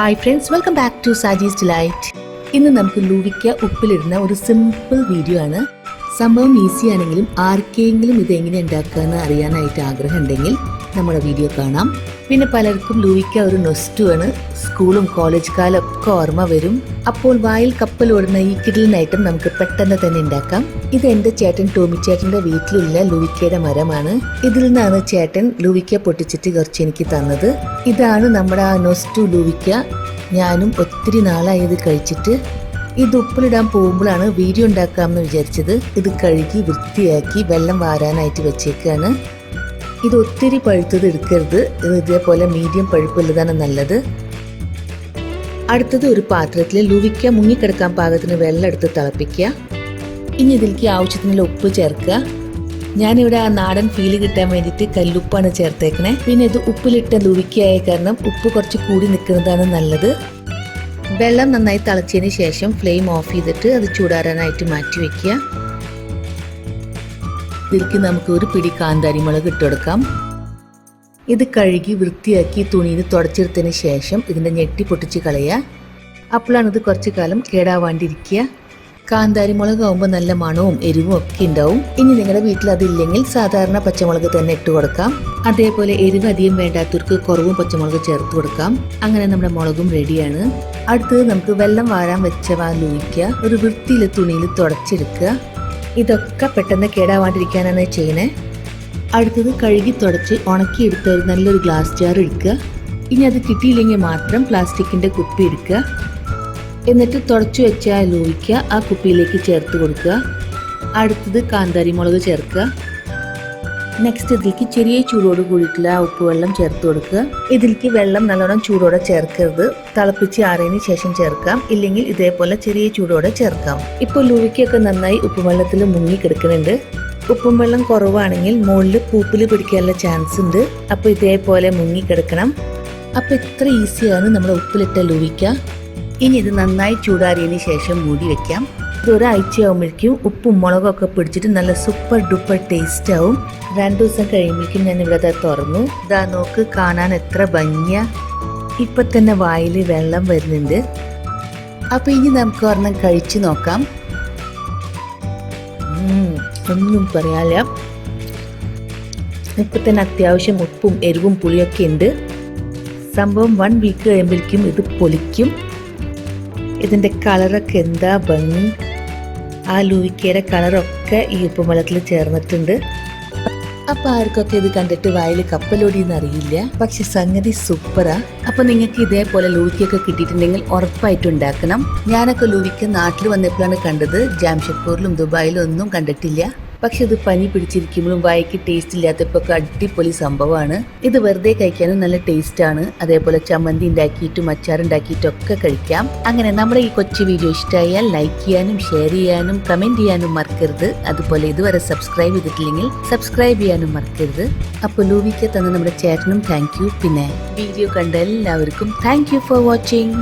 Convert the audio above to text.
Hi friends, welcome back to Saji's delight. ഇന്ന് നമുക്ക് ലൂവിക്ക ഉപ്പിലിടുന്ന ഒരു സിമ്പിൾ വീഡിയോ ആണ്. സംഭവം ഈസി ആണെങ്കിലും ആർക്കെങ്കിലും ഇത് എങ്ങനെ ഉണ്ടാക്കാമെന്ന് അറിയാനായിട്ട് ആഗ്രഹം ഉണ്ടെങ്കിൽ നമ്മുടെ വീഡിയോ കാണാം. പിന്നെ പലർക്കും ലൂവിക്ക ഒരു നൊസ്റ്റു ആണ്. സ്കൂളും കോളേജ് കാലം ഒക്കെ ഓർമ്മ വരും. അപ്പോൾ വായിൽ കപ്പലോടുന്ന ഈ കിടിലൻ ഐറ്റം നമുക്ക് പെട്ടെന്ന് തന്നെ ഉണ്ടാക്കാം. ഇത് എൻ്റെ ചേട്ടൻ ടോമി ചേട്ടൻ്റെ വീട്ടിലുള്ള ലൂവിക്കയുടെ മരമാണ്. ഇതിൽ നിന്നാണ് ചേട്ടൻ ലൂവിക്ക പൊട്ടിച്ചിട്ട് കുറച്ച് എനിക്ക് തന്നത്. ഇതാണ് നമ്മുടെ ആ നൊസ്റ്റു ലൂവിക്ക. ഞാനും ഒത്തിരി നാളായി ഇത് കഴിച്ചിട്ട്. ഇത് ഉപ്പിലിടാൻ പോകുമ്പോഴാണ് വീഡിയോ ഉണ്ടാക്കാമെന്ന് വിചാരിച്ചത്. ഇത് കഴുകി വൃത്തിയാക്കി വെള്ളം വാരാനായിട്ട് വെച്ചേക്കാണ്. ഇത് ഒത്തിരി പഴുത്തത് എടുക്കരുത്. ഇത് ഇതേപോലെ മീഡിയം പഴുപ്പുള്ളതാണ് നല്ലത്. അടുത്തത് ഒരു പാത്രത്തിൽ ലൂവിക്ക മുങ്ങിക്കിടക്കാൻ പാകത്തിന് വെള്ളം എടുത്ത് തിളപ്പിക്കുക. ഇനി ഇതിലേക്ക് ആവശ്യത്തിനുള്ള ഉപ്പ് ചേർക്കുക. ഞാനിവിടെ ആ നാടൻ ഫീല് കിട്ടാൻ വേണ്ടിയിട്ട് കല്ലുപ്പാണ് ചേർത്തേക്കണേ. പിന്നെ ഇത് ഉപ്പിലിട്ട ലൂവിക്കയായ കാരണം ഉപ്പ് കുറച്ച് കൂടി നിൽക്കുന്നതാണ് നല്ലത്. വെള്ളം നന്നായി തിളച്ചതിന് ശേഷം ഫ്ലെയിം ഓഫ് ചെയ്തിട്ട് അത് ചൂടാറാനായിട്ട് മാറ്റി വെക്കുക. ഇതിലേക്ക് നമുക്ക് ഒരു പിടി കാന്താരി മുളക് ഇട്ട് കൊടുക്കാം. ഇത് കഴുകി വൃത്തിയാക്കി തുണിയിൽ തുടച്ചെടുത്തതിന് ശേഷം ഇതിൻ്റെ ഞെട്ടി പൊട്ടിച്ച് കളയുക. അപ്പോഴാണ് ഇത് കുറച്ച് കാലം കേടാവാണ്ടിരിക്കുക. കാന്താരി മുളക് ആകുമ്പോൾ നല്ല മണവും എരിവും ഒക്കെ ഉണ്ടാവും. ഇനി നിങ്ങളുടെ വീട്ടിൽ അതില്ലെങ്കിൽ സാധാരണ പച്ചമുളക് തന്നെ ഇട്ട് കൊടുക്കാം. അതേപോലെ എരിവ് അധികം വേണ്ടാത്തവർക്ക് കുറവും പച്ചമുളക് ചേർത്ത് കൊടുക്കാം. അങ്ങനെ നമ്മുടെ മുളകും റെഡിയാണ്. അടുത്തത് നമുക്ക് വെള്ളം വാരാൻ വെച്ച ലൂവിക്ക ഒരു വൃത്തിയിലെ തുണിയിൽ തുടച്ചെടുക്കുക. ഇതൊക്കെ പെട്ടെന്ന് കേടാവാണ്ടിരിക്കാനാണ് ചെയ്യണേ. അടുത്തത് കഴുകി തുടച്ച് ഉണക്കിയെടുത്ത ഒരു നല്ലൊരു ഗ്ലാസ് ജാർ എടുക്കുക. ഇനി അത് കിട്ടിയില്ലെങ്കിൽ മാത്രം പ്ലാസ്റ്റിക്കിൻ്റെ കുപ്പി എടുക്കുക. എന്നിട്ട് തുടച്ചു വെച്ച ലൂവിക്ക ആ കുപ്പിയിലേക്ക് ചേർത്ത് കൊടുക്കുക. അടുത്തത് കാന്താരി മുളക് ചേർക്കുക. നെക്സ്റ്റ് ഇതിലേക്ക് ചെറിയ ചൂടോട് കൂടിയിട്ടുള്ള ഉപ്പ് വെള്ളം ചേർത്ത് കൊടുക്കുക. ഇതിലേക്ക് വെള്ളം നല്ലോണം ചൂടോടെ ചേർക്കരുത്. തിളപ്പിച്ച് ആറിയതിന് ശേഷം ചേർക്കാം. ഇല്ലെങ്കിൽ ഇതേപോലെ ചെറിയ ചൂടോടെ ചേർക്കാം. ഇപ്പോൾ ലൂവിക്കൊക്കെ നന്നായി ഉപ്പ് വെള്ളത്തിൽ മുങ്ങി കിടക്കുന്നുണ്ട്. ഉപ്പും വെള്ളം കുറവാണെങ്കിൽ മുകളിൽ പൂപ്പിൽ പിടിക്കാനുള്ള ചാൻസ് ഉണ്ട്. അപ്പോൾ ഇതേപോലെ മുങ്ങി കിടക്കണം. അപ്പോൾ ഇത്ര ഈസിയാണ് നമ്മുടെ ഉപ്പിലിട്ട ലൂവിക്ക. ഇനി ഇത് നന്നായി ചൂടാറിയതിന് ശേഷം മൂടി വെക്കാം. ഇതൊരാഴ്ചയാകുമ്പോഴേക്കും ഉപ്പും മുളകൊക്കെ പിടിച്ചിട്ട് നല്ല സൂപ്പർ ഡൂപ്പർ ടേസ്റ്റ് ആവും. 2 ദിവസം കഴിയുമ്പോഴേക്കും ഞാൻ ഇവിടെ തുറന്നു. ഇതാ നോക്ക്, കാണാൻ എത്ര ഭംഗിയാ. ഇപ്പൊ തന്നെ വായിൽ വെള്ളം വരുന്നുണ്ട്. അപ്പൊ ഇനി നമുക്ക് ഒരെണ്ണം കഴിച്ചു നോക്കാം. ഒന്നും പറയാല്ല. ഇപ്പൊ തന്നെ അത്യാവശ്യം ഉപ്പും എരിവും പുളിയൊക്കെ ഉണ്ട്. സംഭവം 1 വീക്ക് കഴിയുമ്പോഴേക്കും ഇത് പൊളിക്കും. ഇതിൻ്റെ കളറൊക്കെ എന്താ ഭംഗി. ആ ലൂവിക്കയുടെ കളറൊക്കെ ഈ ഉപ്പുവെള്ളത്തിൽ ചേർന്നിട്ടുണ്ട്. അപ്പൊ ആർക്കൊക്കെ ഇത് കണ്ടിട്ട് വായിൽ കപ്പലോടിയെന്ന് അറിയില്ല. പക്ഷെ സംഗതി സൂപ്പറാ. അപ്പൊ നിങ്ങൾക്ക് ഇതേപോലെ ലൂവിക്കൊക്കെ കിട്ടിയിട്ടുണ്ടെങ്കിൽ ഉറപ്പായിട്ടും ഉണ്ടാക്കണം. ഞാനൊക്കെ ലൂവിക്ക നാട്ടിൽ വന്നപ്പോഴാണ് കണ്ടത്. ജാംഷഡ്പൂരിലും ദുബായിലും ഒന്നും കണ്ടിട്ടില്ല. പക്ഷെ ഇത് പനി പിടിച്ചിരിക്കുമ്പോഴും വായിക്ക് ടേസ്റ്റ് ഇല്ലാത്തപ്പോൾ അടിപൊളി സംഭവമാണ്. ഇത് വെറുതെ കഴിക്കാനും നല്ല ടേസ്റ്റ് ആണ്. അതേപോലെ ചമ്മന്തി ഉണ്ടാക്കിയിട്ടും അച്ചാറുണ്ടാക്കിയിട്ടും ഒക്കെ കഴിക്കാം. അങ്ങനെ നമ്മുടെ ഈ കൊച്ചു വീഡിയോ ഇഷ്ടമായാൽ ലൈക്ക് ചെയ്യാനും ഷെയർ ചെയ്യാനും കമന്റ് ചെയ്യാനും മറക്കരുത്. അതുപോലെ ഇതുവരെ സബ്സ്ക്രൈബ് ചെയ്തിട്ടില്ലെങ്കിൽ സബ്സ്ക്രൈബ് ചെയ്യാനും മറക്കരുത്. അപ്പോൾ ലൂവിക്ക തന്ന നമ്മുടെ ചേട്ടനും താങ്ക് യു. പിന്നെ വീഡിയോ കണ്ട എല്ലാവർക്കും താങ്ക് യു ഫോർ വാച്ചിങ്.